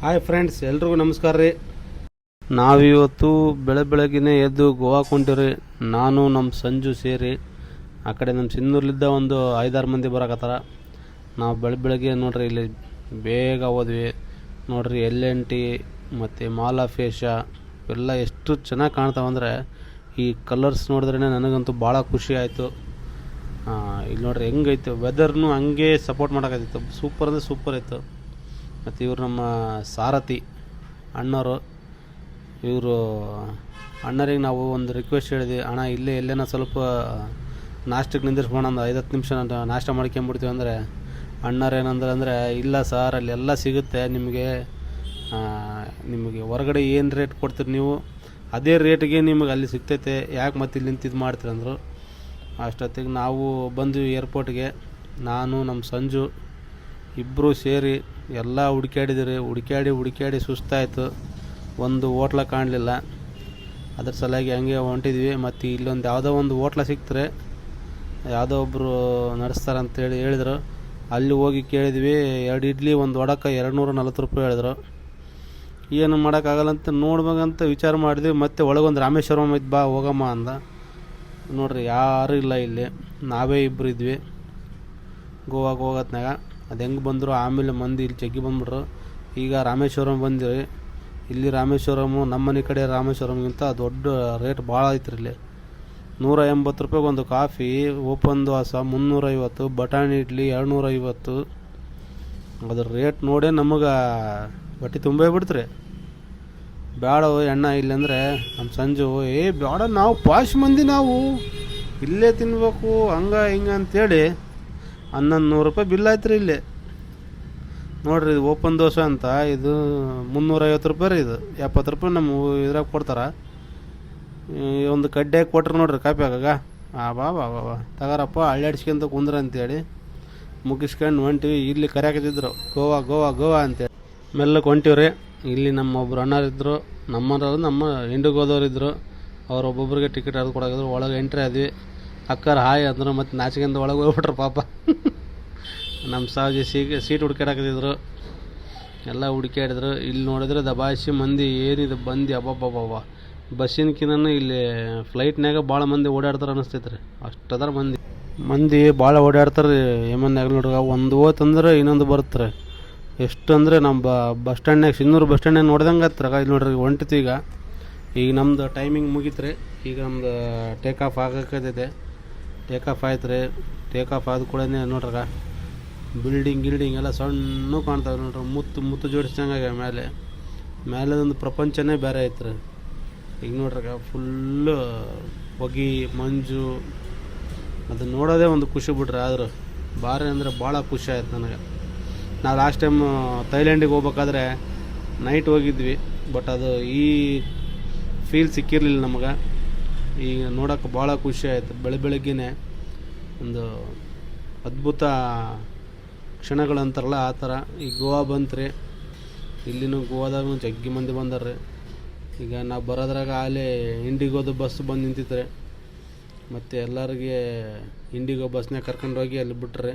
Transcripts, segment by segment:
Hi friends, ಎಲ್ರಿಗೂ ನಮಸ್ಕಾರ ರೀ. ನಾವಿವತ್ತು ಬೆಳಗ್ಗೆನೇ ಎದ್ದು ಗೋವಾಕ್ಕೆ ಹೊಂಟಿವ್ರಿ. ನಾನು ನಮ್ಮ ಸಂಜು ಸೇರಿ ಆ ಕಡೆ ನಮ್ಮ ಸಿನ್ನೂರ್ಲಿದ್ದ ಒಂದು 5-6 ಮಂದಿ ಬರಕತ್ತಾರ. ನಾವು ಬೆಳಗ್ಗೆ ನೋಡ್ರಿ ಇಲ್ಲಿ ಬೇಗ ಹೋದ್ವಿ. ನೋಡ್ರಿ L&T ಮತ್ತು ಮಾಲ್ ಆಫ್ ಏಷ್ಯಾ ಎಲ್ಲ ಎಷ್ಟು ಚೆನ್ನಾಗಿ ಕಾಣ್ತಾವಂದರೆ ಈ ಕಲರ್ಸ್ ನೋಡಿದ್ರೇ ನನಗಂತೂ ಭಾಳ ಖುಷಿ ಆಯಿತು. ಇಲ್ಲಿ ನೋಡ್ರಿ ಹೆಂಗೈತೆ ವೆದರ್ನು ಹಂಗೆ ಸಪೋರ್ಟ್ ಮಾಡೋಕ್ಕಾಗಿತ್ತು. ಸೂಪರ್ ಅಂದರೆ ಸೂಪರ್ ಇತ್ತು. ಮತ್ತು ಇವರು ನಮ್ಮ ಸಾರಥಿ ಅಣ್ಣವರು. ಇವರು ಅಣ್ಣರಿಗೆ ನಾವು ಒಂದು ರಿಕ್ವೆಸ್ಟ್ ಹೇಳಿದ್ವಿ, ಅಣ್ಣ ಇಲ್ಲೇ ಎಲ್ಲೇನ ಸ್ವಲ್ಪ ನಾಷ್ಟಕ್ಕೆ ನಿಂದಿರ್ಸ್ಕೊಂಡು ಒಂದು 5-10 ನಿಮಿಷ ನಾಷ್ಟ ಮಾಡ್ಕೊಂಬಿಡ್ತೀವಿ ಅಂದರೆ ಅಣ್ಣರೇನಂದ್ರೆ ಇಲ್ಲ ಸರ್, ಅಲ್ಲೆಲ್ಲ ಸಿಗುತ್ತೆ ನಿಮಗೆ ಹೊರಗಡೆ ಏನು ರೇಟ್ ಕೊಡ್ತೀರಿ ನೀವು ಅದೇ ರೇಟಿಗೆ ನಿಮಗೆ ಅಲ್ಲಿ ಸಿಗ್ತೈತೆ, ಯಾಕೆ ಮತ್ತೆ ಇಲ್ಲಿ ನಿಂತು ಇದು ಮಾಡ್ತೀರಂದರು. ಅಷ್ಟೊತ್ತಿಗೆ ನಾವು ಬಂದ್ವಿ ಏರ್ಪೋರ್ಟ್ಗೆ. ನಾನು ನಮ್ಮ ಸಂಜು ಇಬ್ಬರು ಸೇರಿ ಎಲ್ಲ ಹುಡುಕ್ಯಾಡಿ ಸುಸ್ತಾಯಿತು. ಒಂದು ಹೋಟ್ಲ ಕಾಣಲಿಲ್ಲ. ಅದ್ರ ಸಲುವಾಗಿ ಹಂಗೆ ಹೊಂಟಿದ್ವಿ. ಮತ್ತು ಇಲ್ಲೊಂದು ಯಾವುದೋ ಒಂದು ಹೋಟ್ಲ ಸಿಗ್ತಾರೆ, ಯಾವುದೋ ಒಬ್ಬರು ನಡೆಸ್ತಾರಂತೇಳಿ ಹೇಳಿದ್ರು. ಅಲ್ಲಿ ಹೋಗಿ ಕೇಳಿದ್ವಿ. 2 ಇಡ್ಲಿ 1 ವಡಕ್ಕೆ 240 ರೂಪಾಯಿ ಹೇಳಿದ್ರು. ಏನು ಮಾಡೋಕ್ಕಾಗಲ್ಲಂತ ನೋಡ್ಬೇಕಂತ ವಿಚಾರ ಮಾಡಿದ್ವಿ. ಮತ್ತು ಒಳಗೊಂದು ರಾಮೇಶ್ವರಂ ಇದ್ದು ಬಾ ಹೋಗಮ್ಮ ಅಂದ. ನೋಡ್ರಿ ಯಾರೂ ಇಲ್ಲ ಇಲ್ಲಿ, ನಾವೇ ಇಬ್ಬರು ಇದ್ವಿ ಗೋವಾಗೆ ಹೋಗೋತ್ನಾಗ. ಅದು ಹೆಂಗೆ ಬಂದರು ಆಮೇಲೆ ಮಂದಿ ಇಲ್ಲಿ ಜಗ್ಗಿ ಬಂದ್ಬಿಟ್ರು. ಈಗ ರಾಮೇಶ್ವರಂ ಬಂದಿರಿ. ಇಲ್ಲಿ ರಾಮೇಶ್ವರಮು ನಮ್ಮ ಮನೆ ಕಡೆ ರಾಮೇಶ್ವರಂಗಿಂತ ದೊಡ್ಡ ರೇಟ್ ಭಾಳ ಐತ್ರಿ. ಇಲ್ಲಿ 180 ರೂಪಾಯಿಗೆ ಒಂದು ಕಾಫಿ, ಓಪನ್ ದೋಸೆ 350, ಬಟಾಣಿ ಇಡ್ಲಿ 250. ಅದ್ರ ರೇಟ್ ನೋಡೇ ನಮಗೆ ಹೊಟ್ಟೆ ತುಂಬೇ ಬಿಡ್ತ್ರಿ. ಬೇಡ ಎಣ್ಣ ಇಲ್ಲಂದರೆ ನಮ್ಮ ಸಂಜು ಬೇಡ, ನಾವು ಪಾಶ್ ಮಂದಿ, ನಾವು ಇಲ್ಲೇ ತಿನ್ಬೇಕು ಹಿಂಗೆ ಅಂತೇಳಿ 1100 ರೂಪಾಯಿ ಬಿಲ್ ಆಯ್ತು ರೀ. ಇಲ್ಲಿ ನೋಡ್ರಿ ಓಪನ್ ದೋಸೆ ಅಂತ ಇದು 350 ರೂಪಾಯಿ ರೀ. ಇದು 70 ರೂಪಾಯಿ ನಮ್ಮ ಇದ್ರಾಗ ಕೊಡ್ತಾರೆ. ಒಂದು ಕಡ್ಡೆ ಕೊಟ್ರೆ ನೋಡ್ರಿ ಕಾಪಿ ಆಗಾಗ ಬಾ ತಗಾರಪ್ಪ ಅಳ್ಳಾಡ್ಸ್ಕೊಂತ ಕುಂದ್ರ ಅಂತೇಳಿ ಮುಗಿಸ್ಕೊಂಡು ಹೊಂಟಿವಿ. ಇಲ್ಲಿ ಕರೆಯಾಕತ್ತಿದ್ರು ಗೋವಾ ಅಂತೇಳಿ ಮೆಲ್ಲಕ್ಕೆ ಹೊಂಟಿವ್ರಿ. ಇಲ್ಲಿ ನಮ್ಮ ಒಬ್ರು ಅಣ್ಣರಿದ್ದರು, ನಮ್ಮ ಇಂಡಿಗೋದವ್ರಿದ್ದರು. ಅವ್ರು ಒಬ್ಬೊಬ್ರಿಗೆ ಟಿಕೆಟ್ ಅದು ಕೊಡೋಗಿದ್ರು. ಒಳಗೆ ಎಂಟ್ರಿ ಆದ್ವಿ. ಅಕ್ಕರ್ ಹಾಯ್ ಅಂದರು. ಮತ್ತು ನಾಚಿಕೆಂದು ಒಳಗೆ ಹೋಗ್ಬಿಟ್ರು ಪಾಪ. ನಮ್ಮ ಸಾವಜಿ ಸೀಟ್ ಹುಡ್ಕಾಡಕತ್ತಿದ್ರು. ಎಲ್ಲ ಹುಡುಕಾಡಿದ್ರು. ಇಲ್ಲಿ ನೋಡಿದ್ರೆ ದಬಾಯಿಸಿ ಮಂದಿ ಏನಿದೆ ಬಂದು ಅಬ್ಬಬ್ಬಬ್ಬ. ಬಸ್ಸಿನಕಿನ್ನ ಇಲ್ಲಿ ಫ್ಲೈಟ್ನಾಗ ಭಾಳ ಮಂದಿ ಓಡಾಡ್ತಾರೆ ಅನ್ನಿಸ್ತೈತ್ರಿ. ಅಷ್ಟದರ ಮಂದಿ ಭಾಳ ಓಡಾಡ್ತಾರೆ. ಏಮನ್ನಾಗ ನೋಡ್ರಿ ಒಂದು ಹೋತಂದ್ರೆ ಇನ್ನೊಂದು ಬರುತ್ತೆ. ಎಷ್ಟು ಅಂದರೆ ನಮ್ಮ ಬಸ್ ಸ್ಟ್ಯಾಂಡ್ನಾಗ ಸಿನ್ನೂರು ಬಸ್ ಸ್ಟ್ಯಾಂಡ್ನಾಗ ನೋಡ್ದಂಗೆ ಹತ್ರ ಇಲ್ಲಿ ನೋಡ್ರಿ ಹೊಂಟಿತ್ತು. ಈಗ ನಮ್ಮದು ಟೈಮಿಂಗ್ ಮುಗೀತು ರೀ. ಈಗ ನಮ್ದು ಟೇಕ್ ಆಫ್ ಆಗಕ್ಕೈತೆ. ಟೇಕ್ ಆಫ್ ಆಯ್ತು ರೀ. ಟೇಕ್ ಆಫ್ ಆದ ಕೂಡ ನೋಡ್ರಿ ಬಿಲ್ಡಿಂಗ್ ಎಲ್ಲ ಸಣ್ಣ ಕಾಣ್ತಾವೆ ನೋಡ್ರಿ. ಮುತ್ತು ಜೋಡಿಸ್ದಂಗೆ ಮೇಲೆದೊಂದು ಪ್ರಪಂಚನೇ ಬೇರೆ ಐತೆ ರೀ. ಈಗ ನೋಡ್ರಿ ಫುಲ್ಲು ಹೊಗೆ ಮಂಜು. ಅದು ನೋಡೋದೇ ಒಂದು ಖುಷಿ ಬಿಡ್ರಿ. ಆದ್ರೆ ಭಾರಿ ಅಂದರೆ ಭಾಳ ಖುಷಿ ಆಯ್ತು ನನಗೆ. ನಾವು ಲಾಸ್ಟ್ ಟೈಮ್ ಥೈಲ್ಯಾಂಡಿಗೆ ಹೋಗ್ಬೇಕಾದ್ರೆ ನೈಟ್ ಹೋಗಿದ್ವಿ. ಬಟ್ ಅದು ಈ ಫೀಲ್ ಸಿಕ್ಕಿರಲಿಲ್ಲ ನಮಗೆ. ಈಗ ನೋಡೋಕೆ ಭಾಳ ಖುಷಿ ಆಯಿತು. ಬೆಳಗ್ಗೆನೇ ಒಂದು ಅದ್ಭುತ ಕ್ಷಣಗಳಂತಾರಲ್ಲ ಆ ಥರ. ಈಗ ಗೋವಾ ಬಂತ್ರಿ. ಇಲ್ಲಿನೂ ಗೋವಾದಾಗ ಜಗ್ಗಿ ಮಂದಿ ಬಂದಾರ್ರಿ. ಈಗ ನಾವು ಬರೋದ್ರಾಗ ಅಲ್ಲೇ ಇಂಡಿಗೋದು ಬಸ್ ಬಂದು ನಿಂತಿತ್ತು. ಮತ್ತು ಎಲ್ಲರಿಗೆ ಇಂಡಿಗೋ ಬಸ್ನಾಗ ಕರ್ಕೊಂಡೋಗಿ ಅಲ್ಲಿ ಬಿಟ್ರೆ.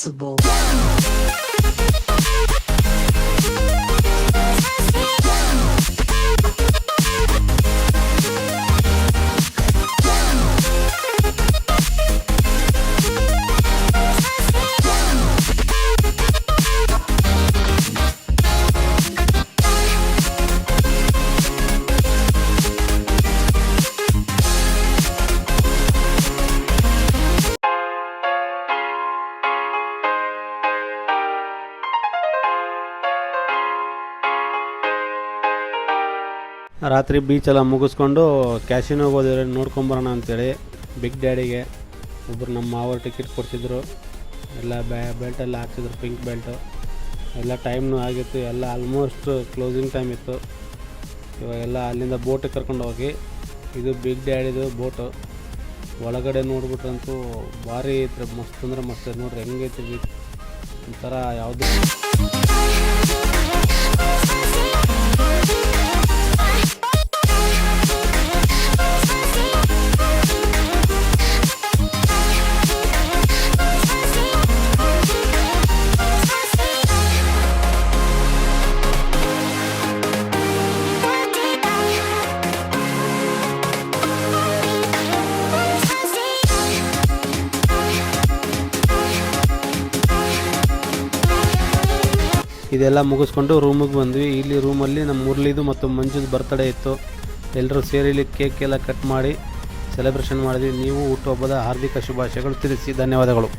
invincible. ರಾತ್ರಿ ಬೀಚೆಲ್ಲ ಮುಗಿಸ್ಕೊಂಡು ಕ್ಯಾಸಿನೋಗೆ ಹೋದ್ರೆ ನೋಡ್ಕೊಂಬರೋಣ ಅಂತೇಳಿ ಬಿಗ್ ಡ್ಯಾಡಿಗೆ ಒಬ್ಬರು ನಮ್ಮ ಮಾವರು ಟಿಕೆಟ್ ಕೊಡ್ಸಿದ್ರು. ಎಲ್ಲ ಬೆಲ್ಟೆಲ್ಲ ಹಾಕ್ಸಿದ್ರು, ಪಿಂಕ್ ಬೆಲ್ಟು. ಎಲ್ಲ ಟೈಮ್ನೂ ಆಗಿತ್ತು, ಎಲ್ಲ ಆಲ್ಮೋಸ್ಟ್ ಕ್ಲೋಸಿಂಗ್ ಟೈಮ್ ಇತ್ತು. ಇವಾಗೆಲ್ಲ ಅಲ್ಲಿಂದ ಬೋಟಿಗೆ ಕರ್ಕೊಂಡು ಹೋಗಿ, ಇದು ಬಿಗ್ ಡ್ಯಾಡಿದು ಬೋಟು. ಒಳಗಡೆ ನೋಡ್ಬಿಟ್ರಂತೂ ಭಾರಿ ಐತ್ರಿ, ಮಸ್ತ್ ಅಂದ್ರೆ ಮಸ್ತ್ ನೋಡ್ರಿ ಹೆಂಗೈತಿ ಬೀಚ್. ಒಂಥರ ಯಾವುದು ಇದೆಲ್ಲ ಮುಗಿಸ್ಕೊಂಡು ರೂಮಿಗೆ ಬಂದ್ವಿ. ಇಲ್ಲಿ ರೂಮಲ್ಲಿ ನಮ್ಮ ಮುರಳಿದು ಮತ್ತು ಮಂಜುದು ಬರ್ತಡೇ ಇತ್ತು. ಎಲ್ಲರೂ ಸೇರಿ ಇಲ್ಲಿ ಕೇಕ್ ಎಲ್ಲ ಕಟ್ ಮಾಡಿ ಸೆಲೆಬ್ರೇಷನ್ ಮಾಡಿದ್ವಿ. ನೀವು ಹುಟ್ಟುಹಬ್ಬದ ಹಾರ್ದಿಕ ಶುಭಾಶಯಗಳು ತಿಳಿಸಿ. ಧನ್ಯವಾದಗಳು.